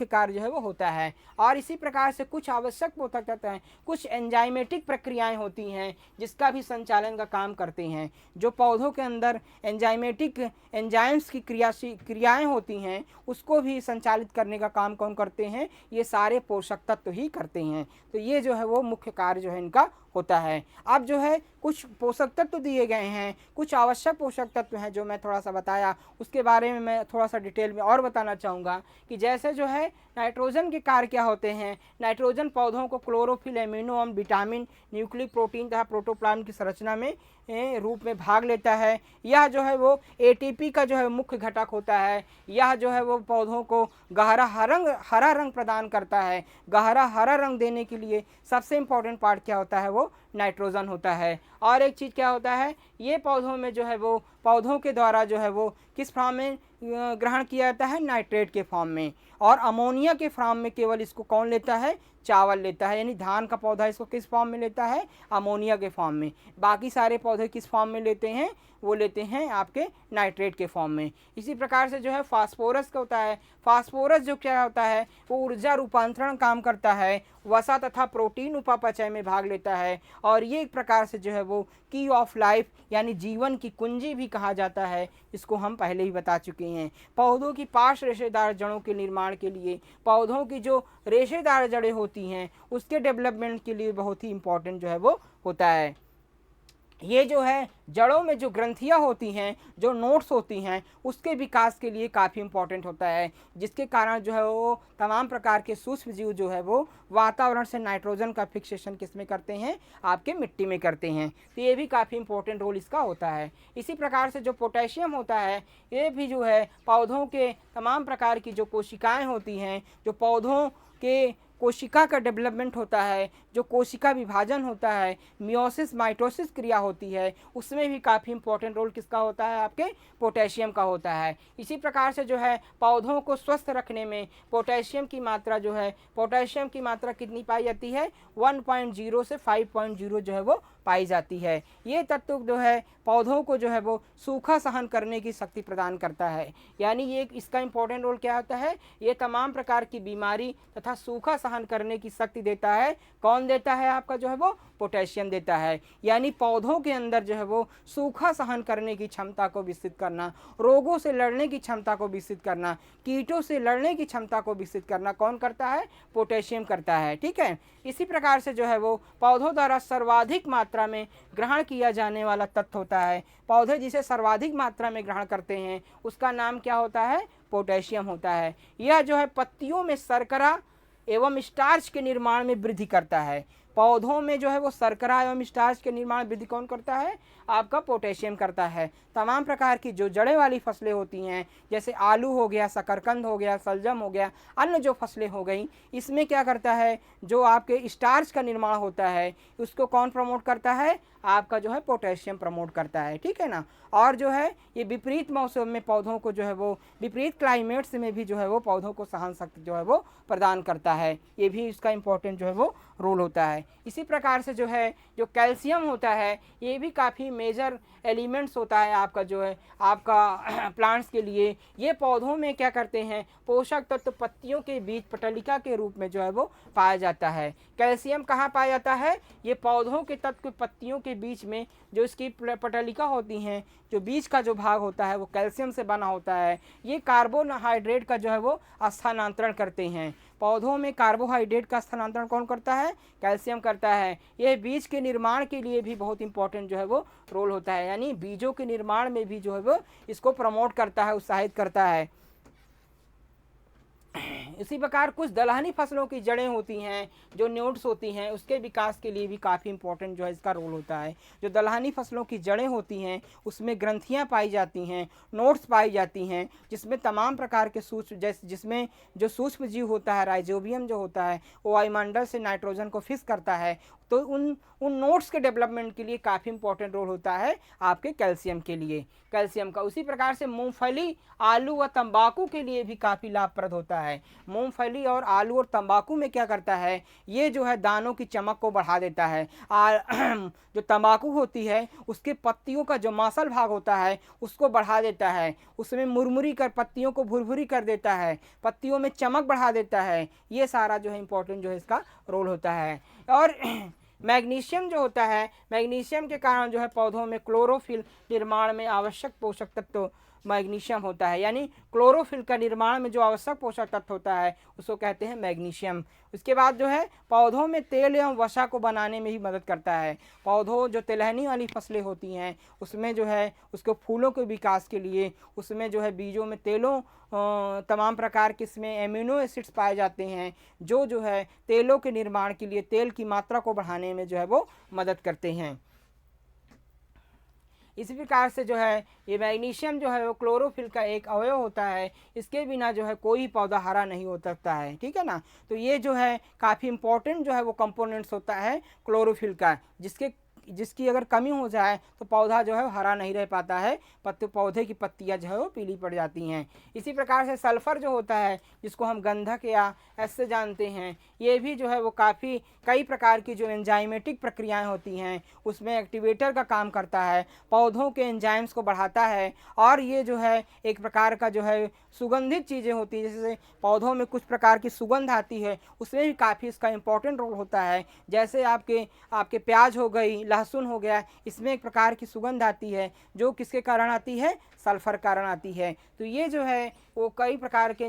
कार्य जो है वो होता है। और इसी प्रकार से कुछ आवश्यक पोषक तत्व हैं, कुछ एंजाइमेटिक प्रक्रियाएं होती हैं जिसका भी संचालन का काम करते हैं। जो पौधों के अंदर एंजाइमेटिक एंजाइम्स की क्रियाएं होती हैं उसको भी संचालित करने का काम कौन करते हैं, ये सारे पोषक तत्व ही करते हैं। तो ये जो है वो मुख्य कार्य जो है इनका होता है। अब जो है कुछ पोषक तत्व दिए गए हैं, कुछ आवश्यक पोषक तत्व हैं जो मैं थोड़ा सा बताया, उसके बारे में मैं थोड़ा सा डिटेल में और बताना चाहूँगा कि जैसे जो है नाइट्रोजन के कार्य क्या होते हैं। नाइट्रोजन पौधों को क्लोरोफिल, एमिनो अम्ल, विटामिन, न्यूक्लिक प्रोटीन तथा प्रोटोप्लाज्म की संरचना में रूप में भाग लेता है। यह जो है वो ATP का जो है मुख्य घटक होता है। यह जो है वो पौधों को गहरा हरा रंग प्रदान करता है। गहरा हरा रंग देने के लिए सबसे इम्पोर्टेंट पार्ट क्या होता है, वो नाइट्रोजन होता है। और एक चीज़ क्या होता है, ये पौधों में जो है वो पौधों के द्वारा जो है वो किस फॉर्म में ग्रहण किया जाता है, नाइट्रेट के फॉर्म में। और अमोनिया के फॉर्म में केवल इसको कौन लेता है, चावल लेता है। यानी धान का पौधा इसको किस फॉर्म में लेता है, अमोनिया के फॉर्म में। बाकी सारे पौधे किस फॉर्म में लेते हैं, वो लेते हैं आपके नाइट्रेट के फॉर्म में। इसी प्रकार से जो है फास्फोरस का होता है। फास्फोरस जो क्या होता है, वो ऊर्जा रूपांतरण काम करता है, वसा तथा प्रोटीन उपापचय में भाग लेता है। और ये एक प्रकार से जो है वो की ऑफ लाइफ यानी जीवन की कुंजी भी कहा जाता है, इसको हम पहले ही बता चुके हैं। पौधों की पार्श्व रेशेदार जड़ों के निर्माण के लिए, पौधों की जो रेशेदार जड़ें होती हैं उसके डेवलपमेंट के लिए बहुत ही इम्पोर्टेंट जो है वो होता है। ये जो है जड़ों में जो ग्रंथियाँ होती हैं, जो नोट्स होती हैं, उसके विकास के लिए काफ़ी इम्पोर्टेंट होता है, जिसके कारण जो है वो तमाम प्रकार के सूक्ष्म जीव जो है वो वातावरण से नाइट्रोजन का फिक्सेशन किस में करते हैं, आपके मिट्टी में करते हैं। तो ये भी काफ़ी इम्पोर्टेंट रोल इसका होता है। इसी प्रकार से जो पोटेशियम होता है, ये भी जो है पौधों के तमाम प्रकार की जो कोशिकाएँ होती हैं, जो पौधों के कोशिका का डेवलपमेंट होता है, जो कोशिका विभाजन होता है, मियोसिस माइटोसिस क्रिया होती है, उसमें भी काफ़ी इंपॉर्टेंट रोल किसका होता है, आपके पोटेशियम का होता है। इसी प्रकार से जो है पौधों को स्वस्थ रखने में पोटेशियम की मात्रा जो है, पोटेशियम की मात्रा कितनी पाई जाती है, 1.0 से 5.0 जो है वो पाई जाती है। ये तत्व जो है पौधों को जो है वो सूखा सहन करने की शक्ति प्रदान करता है। यानी ये इसका इम्पोर्टेंट रोल क्या होता है, ये तमाम प्रकार की बीमारी तथा सूखा सहन करने की शक्ति देता है। कौन देता है, आपका जो है वो पोटेशियम देता है। यानी पौधों के अंदर जो है वो सूखा सहन करने की क्षमता को विकसित करना, रोगों से लड़ने की क्षमता को विकसित करना, कीटों से लड़ने की क्षमता को विकसित करना कौन करता है? पोटेशियम करता है। ठीक है, इसी प्रकार से जो है वो पौधों द्वारा सर्वाधिक मात्रा में ग्रहण किया जाने वाला तत्व होता है। पौधे जिसे सर्वाधिक मात्रा में ग्रहण करते हैं उसका नाम क्या होता है? पोटेशियम होता है। यह जो है पत्तियों में शर्करा एवं स्टार्च के निर्माण में वृद्धि करता है। पौधों में जो है वो शर्करा एवं स्टार्च के निर्माण वृद्धि कौन करता है? आपका पोटेशियम करता है। तमाम प्रकार की जो जड़ें वाली फसलें होती हैं, जैसे आलू हो गया, शकरकंद हो गया, शलजम हो गया, अन्य जो फसलें हो गई, इसमें क्या करता है? जो आपके स्टार्च का निर्माण होता है उसको कौन प्रमोट करता है? आपका जो है पोटेशियम प्रमोट करता है। ठीक है ना। और जो है ये विपरीत मौसम में पौधों को जो है वो विपरीत क्लाइमेट्स में भी जो है वो पौधों को सहन शक्ति जो है वो प्रदान करता है। ये भी इसका इम्पोर्टेंट जो है वो रोल होता है। इसी प्रकार से जो है जो कैल्शियम होता है ये भी काफ़ी मेजर एलिमेंट्स होता है आपका जो है आपका प्लांट्स के लिए। ये पौधों में क्या करते हैं? पोषक तत्व पत्तियों के बीच पटलिका के रूप में जो है वो पाया जाता है। कैल्शियम कहाँ पाया जाता है? ये पौधों के तत्व पत्तियों के बीच में जो इसकी पटलिका होती हैं, जो बीच का जो भाग होता है वो कैल्शियम से बना होता है। ये कार्बोहाइड्रेट का जो है वो स्थानांतरण करते हैं। पौधों में कार्बोहाइड्रेट का स्थानांतरण कौन करता है? कैल्शियम करता है। यह बीज के निर्माण के लिए भी बहुत इंपॉर्टेंट जो है वो रोल होता है। यानी बीजों के निर्माण में भी जो है वो इसको प्रमोट करता है, उत्साहित करता है। इसी प्रकार कुछ दलहनी फसलों की जड़ें होती हैं, जो न्यूट्स होती हैं, उसके विकास के लिए भी काफ़ी इंपॉर्टेंट जो है इसका रोल होता है। जो दलहनी फसलों की जड़ें होती हैं उसमें ग्रंथियां पाई जाती हैं, नोट्स पाई जाती हैं, जिसमें तमाम प्रकार के जिसमें जो सूक्ष्म जीव होता है, राइजोबियम जो होता है, वो वायुमंडल से नाइट्रोजन को फिक्स करता है। तो उन नोट्स के डेवलपमेंट के लिए काफ़ी इंपॉर्टेंट रोल होता है आपके कैल्शियम के लिए, कैल्शियम का। उसी प्रकार से मूंगफली, आलू व तंबाकू के लिए भी काफ़ी लाभप्रद होता है। मूंगफली और आलू और तंबाकू में क्या करता है? ये जो है दानों की चमक को बढ़ा देता है। जो तंबाकू होती है उसके पत्तियों का जो मांसल भाग होता है उसको बढ़ा देता है, उसमें मुरमुरी कर पत्तियों को भुरभुरी कर देता है, पत्तियों में चमक बढ़ा देता है। ये सारा जो है इंपॉर्टेंट जो है इसका रोल होता है। और मैग्नीशियम जो होता है, मैग्नीशियम के कारण जो है पौधों में क्लोरोफिल निर्माण में आवश्यक पोषक तत्व मैग्नीशियम होता है। यानी क्लोरोफिल का निर्माण में जो आवश्यक पोषक तत्व होता है उसको कहते हैं मैग्नीशियम। उसके बाद जो है पौधों में तेल एवं वसा को बनाने में भी मदद करता है। पौधों जो तिलहनी वाली फसलें होती हैं उसमें जो है उसको फूलों के विकास के लिए उसमें जो है बीजों में तेलों तमाम प्रकार के इसमें एमिनो एसिड्स पाए जाते हैं, जो है तेलों के निर्माण के लिए, तेल की मात्रा को बढ़ाने में जो है वो मदद करते हैं। इसी प्रकार से जो है ये मैग्नीशियम जो है वो क्लोरोफिल का एक अवयव होता है। इसके बिना जो है कोई पौधा हरा नहीं हो सकता है। ठीक है ना। तो ये जो है काफ़ी इंपॉर्टेंट जो है वो कंपोनेंट्स होता है क्लोरोफिल का, जिसकी अगर कमी हो जाए तो पौधा जो है हरा नहीं रह पाता है, पौधे की पत्तियां जो है वो पीली पड़ जाती हैं। इसी प्रकार से सल्फ़र जो होता है जिसको हम गंधक या ऐसे जानते हैं, ये भी जो है वो काफ़ी कई प्रकार की जो एंजाइमेटिक प्रक्रियाएं होती हैं उसमें एक्टिवेटर का काम करता है, पौधों के एंजाइम्स को बढ़ाता है। और ये जो है एक प्रकार का जो है सुगंधित चीज़ें होती हैं, जैसे पौधों में कुछ प्रकार की सुगंध आती है, उसमें भी काफ़ी इसका इंपॉर्टेंट रोल होता है। जैसे आपके प्याज हो गई, लहसुन हो गया, इसमें एक प्रकार की सुगंध आती है जो किसके कारण आती है? सल्फर कारण आती है। तो ये जो है वो कई प्रकार के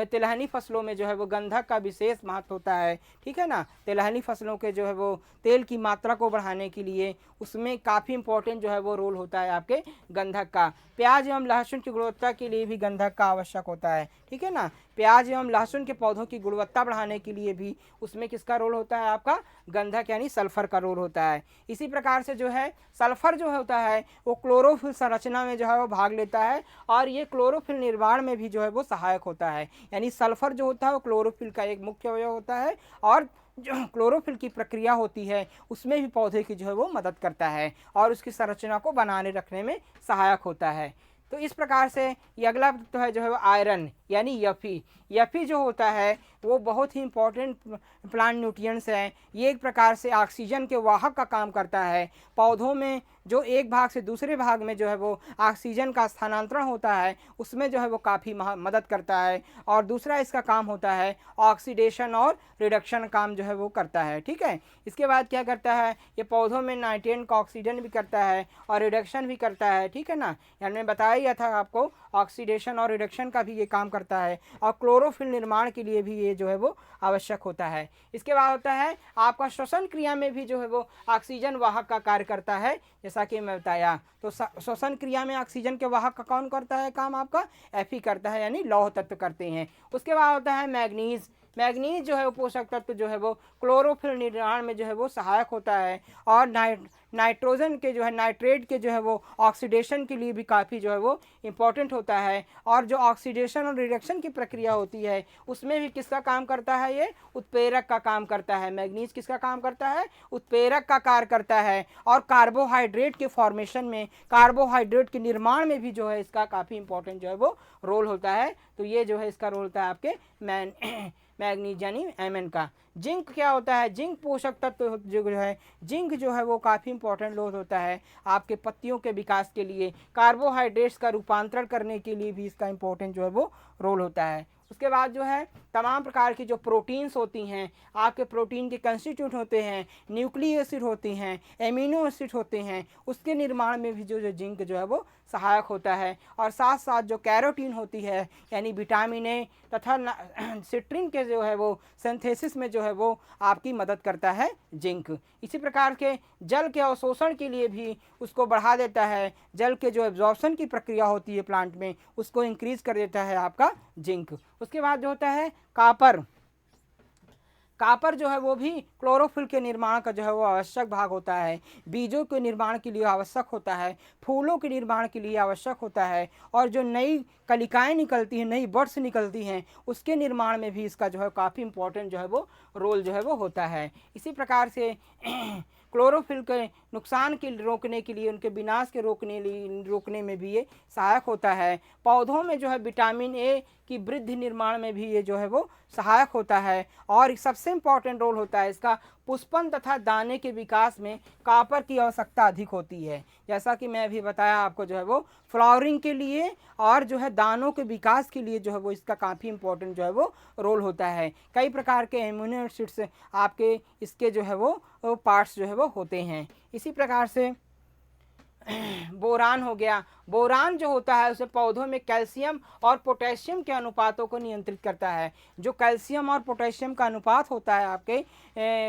तिलहनी फसलों में जो है वो गंधक का विशेष महत्व होता है। ठीक है ना। तिलहनी फसलों के जो है वो तेल की मात्रा को बढ़ाने के लिए उसमें काफ़ी इंपॉर्टेंट जो है वो रोल होता है आपके गंधक का। प्याज एवं लहसुन की गुणवत्ता के लिए भी गंधक का आवश्यक होता है। ठीक है ना। प्याज एवं लहसुन के पौधों की गुणवत्ता बढ़ाने के लिए भी उसमें किसका रोल होता है? आपका गंधक यानी सल्फर का रोल होता है। इसी प्रकार से जो है सल्फर जो होता है वो क्लोरोफिल संरचना में जो है वो भाग लेता है और ये क्लोरोफिल निर्माण में भी जो है वो सहायक होता है। यानी सल्फर जो होता है वो क्लोरोफिल का एक मुख्य अवयव होता है और जो क्लोरोफिल की प्रक्रिया होती है उसमें भी पौधे की जो है वो मदद करता है और उसकी संरचना को बनाने रखने में सहायक होता है। तो इस प्रकार से ये अगला तो है जो है वो आयरन। यानी यफी। यफी जो होता है वो बहुत ही इंपॉर्टेंट प्लांट न्यूट्रिएंट्स है। ये एक प्रकार से ऑक्सीजन के वाहक का काम करता है। पौधों में जो एक भाग से दूसरे भाग में जो है वो ऑक्सीजन का स्थानांतरण होता है उसमें जो है वो काफ़ी मदद करता है। और दूसरा इसका काम होता है ऑक्सीडेशन और रिडक्शन काम जो है वो करता है। ठीक है, इसके बाद क्या करता है, ये पौधों में नाइट्रोजन का ऑक्सीजन भी करता है और रिडक्शन भी करता है। ठीक है ना, यानी मैं बताया ही था आपको, ऑक्सीडेशन और रिडक्शन का भी ये काम करता है और क्लोरोफिल निर्माण के लिए भी ये जो है वो आवश्यक होता है। इसके बाद होता है आपका श्वसन क्रिया में भी जो है वो ऑक्सीजन वाहक का कार्य करता है, जैसा कि मैं बताया। तो श्वसन क्रिया में ऑक्सीजन के वाहक का कौन करता है काम, आपका Fe करता है, यानी लौह तत्व करते हैं। उसके बाद होता है मैग्नीज। मैग्नीज जो है वो पोषक तत्व जो है वो क्लोरोफिल निर्माण में जो है वो सहायक होता है और नाइट्रोजन के जो है नाइट्रेट के जो है वो ऑक्सीडेशन के लिए भी काफ़ी जो है वो इम्पॉर्टेंट होता है। और जो ऑक्सीडेशन और रिडक्शन की प्रक्रिया होती है उसमें भी किसका काम करता है, ये उत्प्रेरक का काम करता है। मैग्नीज किसका काम करता है, उत्प्रेरक का कार्य करता है। और कार्बोहाइड्रेट के फॉर्मेशन में, कार्बोहाइड्रेट के निर्माण में भी जो है इसका काफ़ी इंपॉर्टेंट जो है वो रोल होता है। तो ये जो है इसका रोल होता है आपके मैग्नीज यानी Mn का। जिंक क्या होता है, जिंक पोषक तत्व जो है, जिंक जो है वो काफ़ी इंपॉर्टेंट रोल होता है आपके पत्तियों के विकास के लिए। कार्बोहाइड्रेट्स का रूपांतरण करने के लिए भी इसका इंपॉर्टेंट जो है वो रोल होता है। उसके बाद जो है तमाम प्रकार की जो प्रोटीन्स होती हैं, आपके प्रोटीन के कंस्टिट्यूट होते हैं, न्यूक्लिक एसिड होती हैं, एमिनो एसिड होते हैं, उसके निर्माण में भी जो जिंक जो है वो सहायक होता है। और साथ साथ जो कैरोटीन होती है यानी विटामिन ए तथा सिट्रिन के जो है वो सिंथेसिस में जो है वो आपकी मदद करता है जिंक। इसी प्रकार के जल के अवशोषण के लिए भी उसको बढ़ा देता है। जल के जो एब्जॉर्प्शन की प्रक्रिया होती है प्लांट में उसको इंक्रीज कर देता है आपका जिंक। उसके बाद जो होता है कापर। कापर जो है वो भी क्लोरोफिल के निर्माण का जो है वो आवश्यक भाग होता है। बीजों के निर्माण के लिए आवश्यक होता है, फूलों के निर्माण के लिए आवश्यक होता है और जो नई कलिकाएं निकलती हैं, नई बड्स निकलती हैं, उसके निर्माण में भी इसका जो है काफ़ी इंपॉर्टेंट जो है वो रोल जो है वो होता है। इसी प्रकार से क्लोरोफिल के नुकसान के रोकने के लिए, उनके विनाश के रोकने में भी ये सहायक होता है। पौधों में जो है विटामिन ए की वृद्धि निर्माण में भी ये जो है वो सहायक होता है। और सबसे इम्पॉर्टेंट रोल होता है इसका पुष्पन तथा दाने के विकास में कॉपर की आवश्यकता अधिक होती है। जैसा कि मैं अभी बताया आपको जो है वो फ्लावरिंग के लिए और जो है दानों के विकास के लिए जो है वो इसका काफ़ी इंपॉर्टेंट जो है वो रोल होता है। कई प्रकार के एमिनो एसिड्स आपके इसके जो है वो पार्ट्स जो है वो होते हैं। इसी प्रकार से बोरान हो गया। बोरान जो होता है उसे पौधों में कैल्शियम और पोटेशियम के अनुपातों को नियंत्रित करता है। जो कैल्शियम और पोटेशियम का अनुपात होता है आपके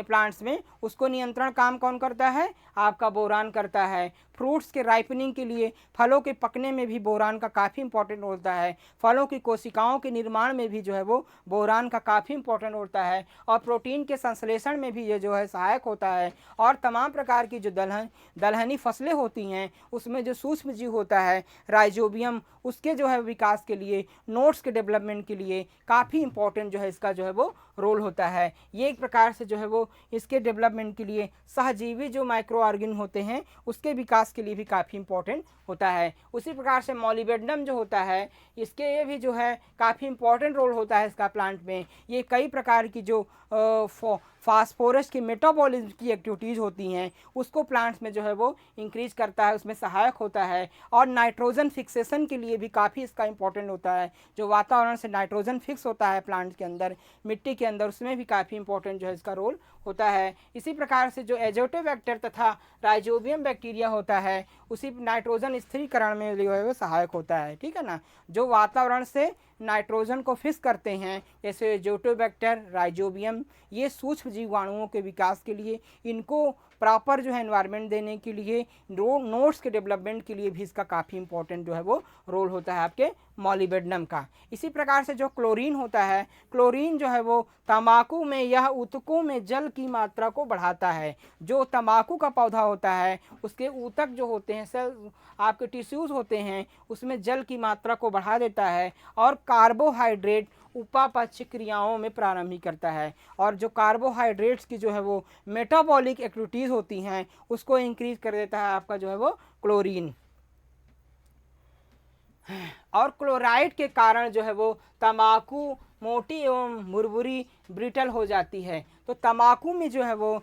प्लांट्स में, उसको नियंत्रण काम कौन करता है, आपका बोरान करता है। फ्रूट्स के राइपनिंग के लिए, फलों के पकने में भी बोरान का काफ़ी इंपॉर्टेंट होता है। फलों की कोशिकाओं के निर्माण में भी जो है वो बोरान का काफ़ी इंपॉर्टेंट होता है। और प्रोटीन के संश्लेषण में भी ये जो है सहायक होता है। और तमाम प्रकार की जो दलहनी फसलें होती हैं उसमें जो सूक्ष्म जीव होता है राइजोबियम, उसके जो है विकास के लिए, नोट्स के डेवलपमेंट के लिए काफ़ी इंपॉर्टेंट जो है इसका जो है वो रोल होता है। ये एक प्रकार से जो है वो इसके डेवलपमेंट के लिए सहजीवी जो माइक्रो ऑर्गेनिज्म होते हैं उसके विकास के लिए भी काफ़ी इंपॉर्टेंट होता है। उसी प्रकार से मॉलिबेडनम जो होता है इसके ये भी जो है काफ़ी इंपॉर्टेंट रोल होता है इसका प्लांट में। ये कई प्रकार की जो फास्फोरस की मेटाबॉलिज्म की एक्टिविटीज़ होती हैं उसको प्लांट्स में जो है वो इंक्रीज करता है, उसमें सहायक होता है। और नाइट्रोजन फिक्सेशन के लिए भी काफ़ी इसका इंपॉर्टेंट होता है। जो वातावरण से नाइट्रोजन फिक्स होता है प्लांट के अंदर, मिट्टी के अंदर, उसमें भी काफ़ी इंपॉर्टेंट जो है इसका रोल होता है। इसी प्रकार से जो एजोटोबैक्टर तथा राइजोबियम बैक्टीरिया होता है उसी नाइट्रोजन स्थिरीकरण में जो है वो सहायक होता है। ठीक है ना, जो वातावरण से नाइट्रोजन को फिक्स करते हैं जैसे एजोटोबैक्टर, राइजोबियम, ये सूक्ष्म जीवाणुओं के विकास के लिए, इनको प्रॉपर जो है एनवायरनमेंट देने के लिए, नोट्स के डेवलपमेंट के लिए भी इसका काफ़ी इंपॉर्टेंट जो है वो रोल होता है आपके मॉलिबेडनम का। इसी प्रकार से जो क्लोरीन होता है, क्लोरीन जो है वो तंबाकू में या ऊतकों में जल की मात्रा को बढ़ाता है। जो तंबाकू का पौधा होता है उसके ऊतक जो होते हैं, सेल आपके टिश्यूज़ होते हैं, उसमें जल की मात्रा को बढ़ा देता है और कार्बोहाइड्रेट उपापचय क्रियाओं में प्रारंभिक करता है। और जो कार्बोहाइड्रेट्स की जो है वो मेटाबॉलिक एक्टिविटीज़ होती हैं उसको इंक्रीज कर देता है आपका जो है वो क्लोरीन। और क्लोराइड के कारण जो है वो तंबाकू मोटी एवं मुरमुरी ब्रिटल हो जाती है। तो तंबाकू में जो है वो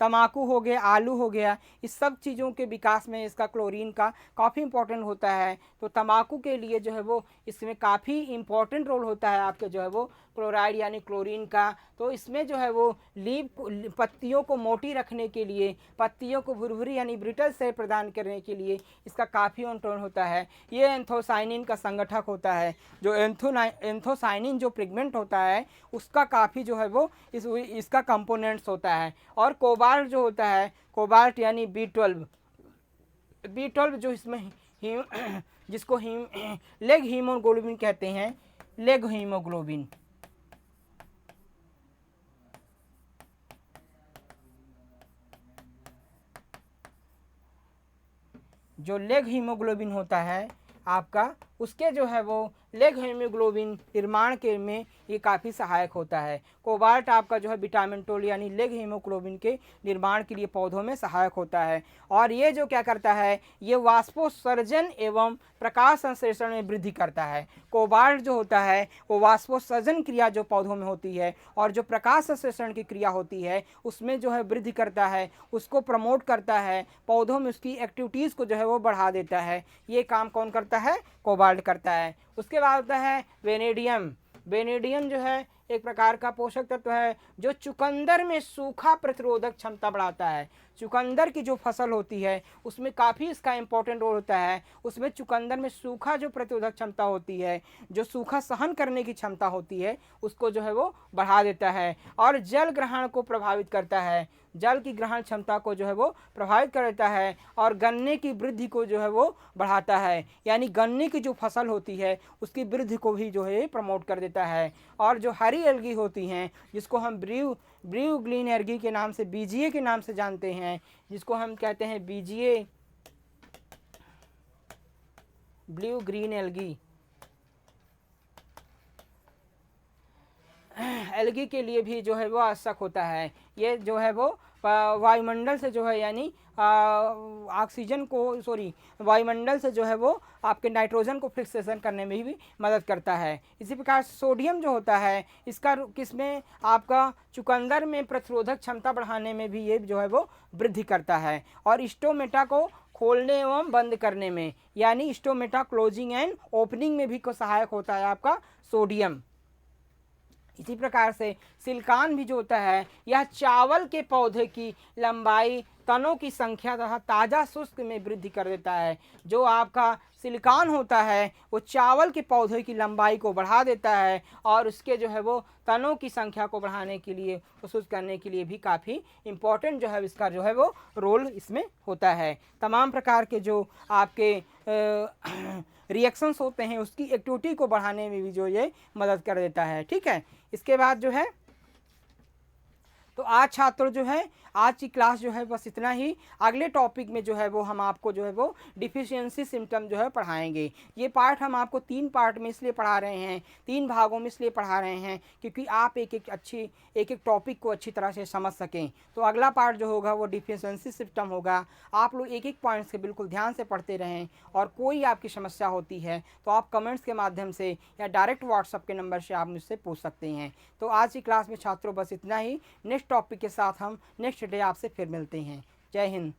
तंबाकू हो गया, आलू हो गया, इस सब चीज़ों के विकास में इसका क्लोरीन का काफ़ी इम्पोर्टेंट होता है। तो तंबाकू के लिए जो है वो इसमें काफ़ी इम्पोर्टेंट रोल होता है आपके जो है वो क्लोराइड यानी क्लोरीन का। तो इसमें जो है वो पत्तियों को मोटी रखने के लिए, पत्तियों को भुरभुरी यानी ब्रिटल से प्रदान करने के लिए इसका काफ़ी इम्पोर्टेंट होता है। ये एंथोसाइनिन का संगठक होता है। जो एंथोसाइनिन जो पिगमेंट होता है उसका काफ़ी जो है वो इसका कंपोनेंट्स होता है। और कोबाल्ट जो होता है, कोबाल्ट यानी B12 जो इसमें जिसको लेग हीमोग्लोबिन कहते हैं, लेग हीमोग्लोबिन। जो लेग हीमोग्लोबिन होता है आपका, उसके जो है वो लेग हीमोग्लोबिन निर्माण के में ये काफ़ी सहायक होता है। कोबाल्ट आपका जो है विटामिन 12 यानी लेग हीमोग्लोबिन के निर्माण के लिए पौधों में सहायक होता है। और ये जो क्या करता है, ये वाष्पोत्सर्जन एवं प्रकाश संश्लेषण में वृद्धि करता है। कोबाल्ट जो होता है वो वाष्पोत्सर्जन क्रिया जो पौधों में होती है और जो प्रकाश संश्लेषण की क्रिया होती है उसमें जो है वृद्धि करता है, उसको प्रमोट करता है, पौधों में उसकी एक्टिविटीज़ को जो है वो बढ़ा देता है। ये काम कौन करता है, कोबाल्ट करता है। उसके बाद होता है वेनेडियम। वेनेडियम जो है एक प्रकार का पोषक तत्व है जो चुकंदर में सूखा प्रतिरोधक क्षमता बढ़ाता है। चुकंदर की जो फसल होती है उसमें काफ़ी इसका इंपॉर्टेंट रोल होता है। उसमें चुकंदर में सूखा जो प्रतिरोधक क्षमता होती है, जो सूखा सहन करने की क्षमता होती है, उसको जो है वो बढ़ा देता है। और जल ग्रहण को प्रभावित करता है, जल की ग्रहण क्षमता को जो है वो प्रभावित कर देता है। और गन्ने की वृद्धि को जो है वो बढ़ाता है, यानी गन्ने की जो फसल होती है उसकी वृद्धि को भी जो है प्रमोट कर देता है। और जो हरी एल्गी होती हैं जिसको हम ब्रू ग्रीन एल्गी के नाम से, बीजीए के नाम से जानते हैं, जिसको हम कहते हैं BGA, blue green algae, algae के लिए भी जो है वो आवश्यक होता है। ये जो है वो वायुमंडल से जो है यानी ऑक्सीजन को वायुमंडल से जो है वो आपके नाइट्रोजन को फिक्सेशन करने में भी मदद करता है। इसी प्रकार सोडियम जो होता है इसका किसमें, आपका चुकंदर में प्रतिरोधक क्षमता बढ़ाने में भी ये जो है वो वृद्धि करता है। और स्टोमेटा को खोलने एवं बंद करने में, यानी स्टोमेटा क्लोजिंग एंड ओपनिंग में भी को सहायक होता है आपका सोडियम। इसी प्रकार से सिलिकॉन भी जो होता है यह चावल के पौधे की लंबाई, तनों की संख्या तथा ताज़ा शुष्क में वृद्धि कर देता है। जो आपका सिलिकॉन होता है वो चावल के पौधे की लंबाई को बढ़ा देता है और उसके जो है वो तनों की संख्या को बढ़ाने के लिए, शुष्क करने के लिए भी काफ़ी इम्पोर्टेंट जो है इसका जो है वो रोल इसमें होता है। तमाम प्रकार के जो आपके रिएक्शंस होते हैं उसकी एक्टिविटी को बढ़ाने में भी जो ये मदद कर देता है। ठीक है, इसके बाद जो है तो आज छात्रों जो है आज की क्लास जो है बस इतना ही। अगले टॉपिक में जो है वो हम आपको जो है वो डिफिशियंसी सिम्टम जो है पढ़ाएंगे। ये पार्ट हम आपको 3 पार्ट में इसलिए पढ़ा रहे हैं, 3 भागों में इसलिए पढ़ा रहे हैं क्योंकि आप एक एक टॉपिक को अच्छी तरह से समझ सकें। तो अगला पार्ट जो होगा वो डिफिशियंसी सिम्टम होगा। आप लोग एक एक पॉइंट से बिल्कुल ध्यान से पढ़ते रहें और कोई आपकी समस्या होती है तो आप कमेंट्स के माध्यम से या डायरेक्ट व्हाट्सएप के नंबर से आप मुझसे पूछ सकते हैं। तो आज की क्लास में छात्रों बस इतना ही। नेक्स्ट टॉपिक के साथ हम नेक्स्ट डे आपसे फिर मिलते हैं। जय हिंद।